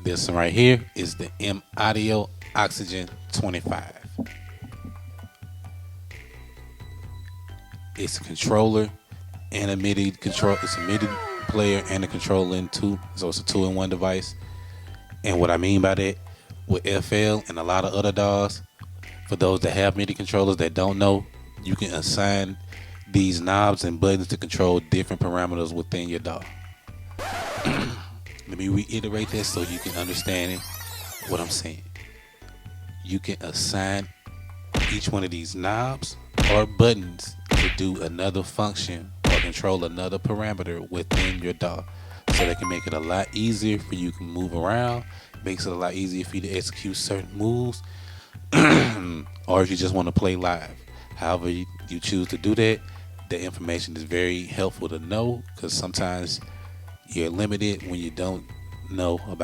This one right here is the M Audio Oxygen 25. It's a controller and a MIDI control. It's a MIDI player and a controller in two, so it's a two-in-one device. And what I mean by that, with FL and a lot of other DAWs, for those that have MIDI controllers that don't know, you can assign these knobs and buttons to control different parameters within your DAW. Let me reiterate that so you can understand what I'm saying. You can assign each one of these knobs or buttons to do another function or control another parameter within your DAW. So that can make it a lot easier for you to move around, makes it a lot easier for you to execute certain moves, or if you just want to play live. However you choose to do that, the information is very helpful to know because sometimes you're limited when you don't know about